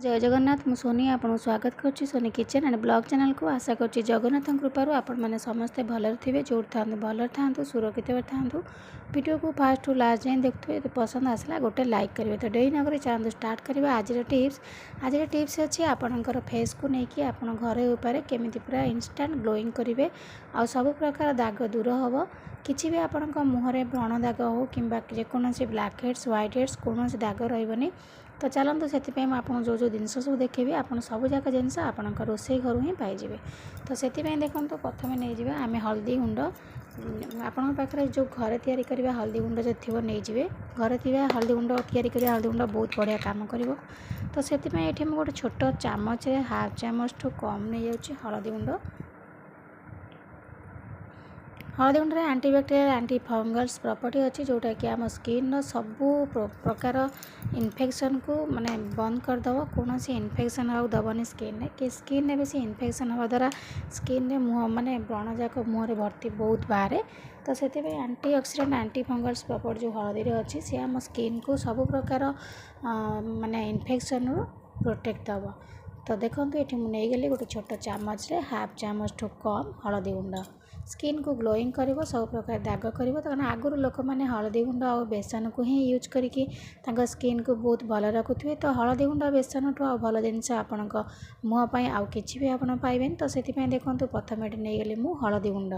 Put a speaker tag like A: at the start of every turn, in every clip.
A: जय जगन्नाथ मु सोनी आपन स्वागत करुच्ची Soni kitchen and blog channel को आशा करुच्ची जगन्नाथ कृपारू आपण मैंने समस्ते भलर थे जो था भलर था सुरक्षित था वीडियो को फास्ट टू लास्ट जाए देखुए तो पसंद आसला गोटे लाइक करेंगे तो डेरी नगर चलते स्टार्ट करवा आज टिप्स अच्छी आपणकर फेस को लेकिन आप घर उपाय केमी पूरा इंस्टांट ग्लोइंग करेंगे आ सब प्रकार दाग दूर हम किसी भी आपण मुहर व्रण दाग हो कि जेकोसी ब्लैक हेड्स व्हाइट हेड्स कौन दाग रही तो चलते से आपको जो जिनस सब देखेबी आप सब जाक जिनस आप रोसे घर ही पाइबे। तो से देखो प्रथम नहीं आम हल्दी गुंड आपण पाखे जो घर तैयारी करवा हल्दी गुंड जो थी नहीं घर थी हल्दी गुंड तैयारी करवा हल्दी गुंड बहुत बढ़िया काम कर। तो से गोटे छोट चामच हाफ चामच ठू कम नहीं जाऊँगी हल्दी गुंड। हल्दी गुंड एंटीबैक्टेरियल एंटी फंगल्स प्रॉपर्टी अच्छी जोटा कि आम स्किन सबू प्रकार इन्फेक्शन को माने बंद करदेव कौन इन्फेक्शन आउ दबनी स्किन कि स्किन में बेसी इन्फेक्शन हवा द्वारा स्किन मुँह माने व्रण जाक मुहर भर्ती बहुत बाहर। तो से anti oxidant anti fungals property जो हल्दी अच्छी सी आम स्किन को सब प्रकार माने इन्फेक्शन रू प्रोटेक्ट दब। तो देखो ये मुझे गली गोटे छोट चामच रे हाफ चामच ठू कम हल्दी गुंड स्किन को ग्लोइंग कर सब प्रकार दाग कर। कारण आगुरी लोक मैंने हल्दी गुंड और बेसन को ही यूज करके स्किन को बहुत भल रखुए। तो हल्दी गुंड बेसन ठू आ भल जिनस आपण मुँहपाई आउ कि भी आप पाइबे। तो से देखो प्रथम ये नहीं गली मु हल्दी गुंड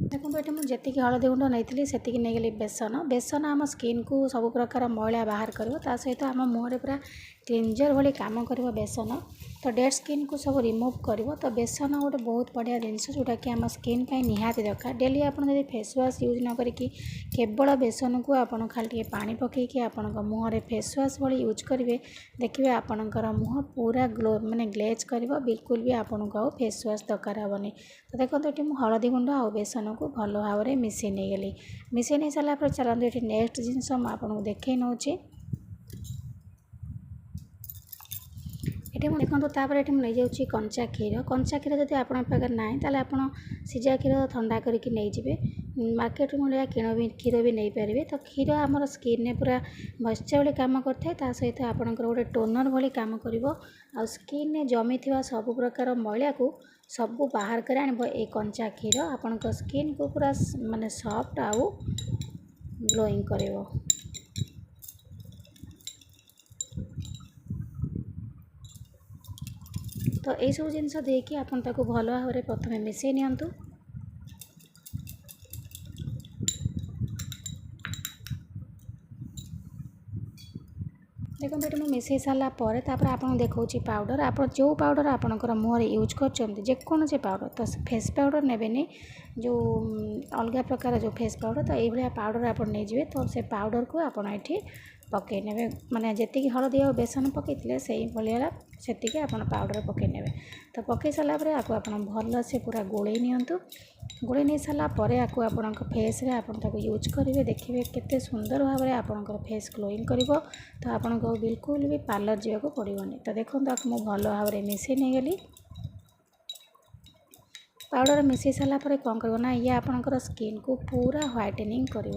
A: देखो ये मुझे जी हल्दी गुंड नहीं से नहीं गली बेसन बेसन आम स्किन को सब प्रकार मैला बाहर कर सहित आम मुहर पूरा क्लींजर भाई काम कर बेसन। तो डेड स्किन को सब रिमूव कर। तो बेसन गोटे बहुत बढ़िया जिनस जोटा कि आम स्किन निहाती दरकार। डेली आप फेस वाश यूज न करके केवल बेसन को आप खाली पानी पकईकि आपण मुहर फेस वाश भाई यूज करेंगे देखिए आपणकर मुँह पूरा ग्लो माने ग्लेज कर बिल्कुल भी आपन को फेस वाश दरकार हेनी। तो देखो ये हल्दी गुंड आ बेसन को भल भाव में मिसई नहीं गली मिसई नहीं सारापर चलते ये नेक्स्ट जिनस आपको देखे नौ ये देखो तापर ये नहीं जाऊँगी कंचा क्षीर जब आप ना ताले आप सीजा क्षीर ठंडा करके नहीं जाए मार्केट मिले क्षीर भी नहीं पारे। तो क्षीर आमर स्किन पूरा मॉइस्चर भाई काम करता सहित आपंकर गोटे टोनर भाई काम कर स्किन जमी थी सब प्रकार मैला को सब बाहर कर आनब। ये कंचा क्षीर आपण स्किन को पूरा माने सॉफ्ट आउ ग्लोइंग कर। तो यही सब जिनस देकी आपन ताको भल भाव में प्रथम मिसई नियंतु। देखो ये मुझे मिसई सारापर आपको देखा पाउडर आप जो पाउडर आपंकर मुहर यूज करजेकोसी पाउडर। तो फेस पाउडर नेबेनी जो अलग प्रकार जो फेस पाउडर। तो ये पाउडर आप नहीं तो से पाउडर को आपड़ ये पकई ने माने जी हल्दी और बेसन पकई से भाया से आप पाउडर पकई ने। तो पकई सारापर आपको आप भल से पूरा गोल नियंतु गोल नहीं सारापर आपको आपण फेस रे आप यूज करेंगे देखिए केते सुंदर भाव में आपंकर फेस ग्लोइंग कर। तो आपन को बिल्कुल भी पार्लर जावाक पड़ोनी। तो देखो मुझे भल भाव में मिसई नहीं गली पाउडर मिसई सारापर कौन करना ये आपंकर स्किन को पूरा व्हाइटनिंग कर।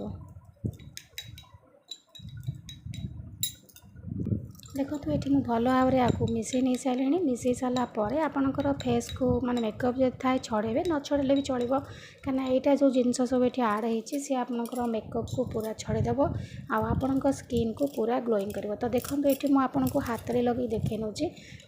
A: देखो तो ये भल भाव में आपको मिसई नहीं सारे मिसई सारापर आपंकर फेस को माने मेकअप जो थाए छड़ेबे न छड़ेले भी चलो कहीं यहाँ जो जिनस सब ये आड होती सी आपंकर मेकअप को पूरा छड़ेदेव आपण स्किन को पूरा ग्लोइंग कर। तो देखो ये मुझे हाथ में लगे देखे नौ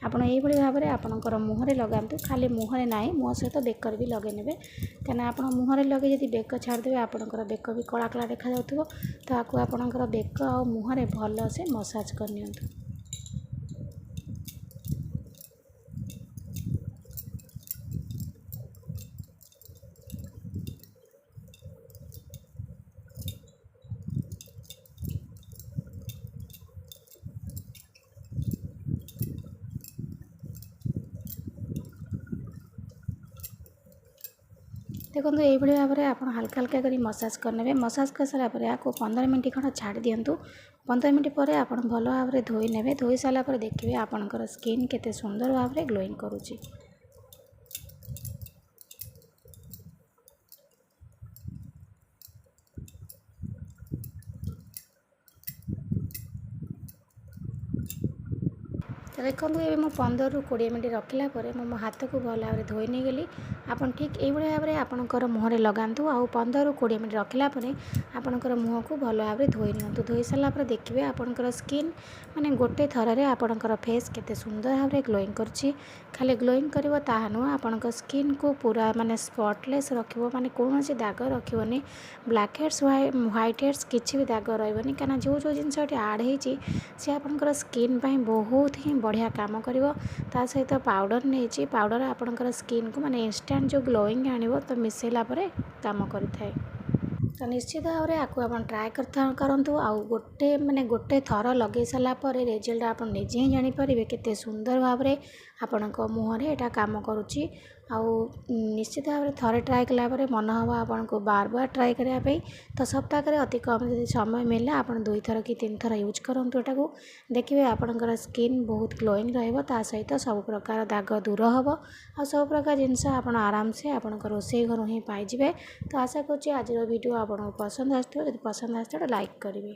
A: आपड़ ये भाव में आपंकर मुहर लगातु खाली मुहर ना मुँह सहित बेकर भी लगे ने कहीं आप मुहर लगे जब बेक छाड़देवे आपंकर बेक भी कला कला देखा जाऊँ। तो आपको आपंकर बेक आ मुहर भल से मसाज करनी। देखो ये भाव में आप हल्का हल्का कर मसाज करने मसाज कर सारापर आपको 15 मिनट खंड छाड़ दिंतु 15 मिनट पर आप भल भाव में धोई ने धोई सारापर देखिए आपंकर स्किन केते सुंदर भाव में ग्लोइंग करुच्ची। ଦେଖନ୍ତୁ ଏବେ ମୁଁ 15ରୁ 20 ମିନିଟ୍ ରଖିଲା ପରେ ମୁଁ ମୋ ହାତକୁ ଭଲ ଭାବରେ ଧୋଇ ନେଇଗଲି। ଆପଣ ଠିକ୍ ଏଇଭଳି ଭାବରେ ଆପଣଙ୍କର ମୁହଁରେ ଲଗାନ୍ତୁ। ଆଉ 15ରୁ 20 ମିନିଟ୍ ରଖିଲା ପରେ ଆପଣଙ୍କର ମୁହଁକୁ ଭଲ ଭାବରେ ଧୋଇ ନିଅନ୍ତୁ। ଧୋଇ ସାରିଲା ପରେ ଦେଖିବେ ଆପଣଙ୍କର ସ୍କିନ୍ ମାନେ ଗୋଟେ ଥରରେ ଆପଣଙ୍କର ଫେସ୍ କେତେ ସୁନ୍ଦର ଭାବରେ ଗ୍ଲୋଇଂ କରୁଛି। ଖାଲି ଗ୍ଲୋଇଂ କରିବ ତାହା ନୁହଁ, ଆପଣଙ୍କ ସ୍କିନ୍କୁ ପୁରା ମାନେ ସ୍ପଟଲେସ୍ ରଖିବ, ମାନେ କୌଣସି ଦାଗ ରଖିବନି। ବ୍ଲାକ୍ ହେଡ଼୍ସ ହ୍ୱାଇଟ୍ ହେଡ଼୍ସ କିଛି ବି ଦାଗ ରହିବନି, କାହିଁକିନା ଯେଉଁ ଜିନିଷ ଏଠି ଆଡ଼୍ ହେଇଛି ସେ ଆପଣଙ୍କର ସ୍କିନ୍ ପାଇଁ ବହୁତ ହିଁ ବଢ଼ିଆ କାମ କରିବ। ତା ସହିତ ପାଉଡ଼ର ନେଇଛି, ପାଉଡ଼ର ଆପଣଙ୍କର ସ୍କିନ୍କୁ ମାନେ ଇନଷ୍ଟାଣ୍ଟ ଯେଉଁ ଗ୍ଲୋଇଂ ଆଣିବ ତ ମିଶାଇଲା ପରେ କାମ କରିଥାଏ। ତ ନିଶ୍ଚିତ ଭାବରେ ଆକୁ ଆପଣ ଟ୍ରାଏ କରନ୍ତୁ। ଆଉ ଗୋଟେ ଥର ଲଗାଇ ସାରିଲା ପରେ ରେଜଲ୍ଟ ଆପଣ ନିଜେ ହିଁ ଜାଣିପାରିବେ କେତେ ସୁନ୍ଦର ଭାବରେ ଆପଣଙ୍କ ମୁହଁରେ ଏଇଟା କାମ କରୁଛି। ଆଉ ନିଶ୍ଚିତ ଭାବରେ ଥରେ ଟ୍ରାଏ କଲା ପରେ ମନ ହେବ ଆପଣଙ୍କୁ ବାର ଟ୍ରାଏ କରିବା ପାଇଁ। ତ ସପ୍ତାହରେ ଅତି କମ୍ ଯଦି ସମୟ ମିଳିଲା ଆପଣ 2 ଥର କି 3 ଥର ୟୁଜ୍ କରନ୍ତୁ ଏଟାକୁ। ଦେଖିବେ ଆପଣଙ୍କର ସ୍କିନ୍ ବହୁତ ଗ୍ଲୋଇଂ ରହିବ। ତା ସହିତ ସବୁ ପ୍ରକାର ଦାଗ ଦୂର ହେବ। ଆଉ ସବୁ ପ୍ରକାର ଜିନିଷ ଆପଣ ଆରାମସେ ଆପଣଙ୍କ ରୋଷେଇ ଘରୁ ହିଁ ପାଇଯିବେ। ତ ଆଶା କରୁଛି ଆଜିର ଭିଡ଼ିଓ ଆପଣଙ୍କୁ ପସନ୍ଦ ଆସିଥିବ। ଯଦି ପସନ୍ଦ ଆସିଥିବ ଲାଇକ୍ କରିବେ।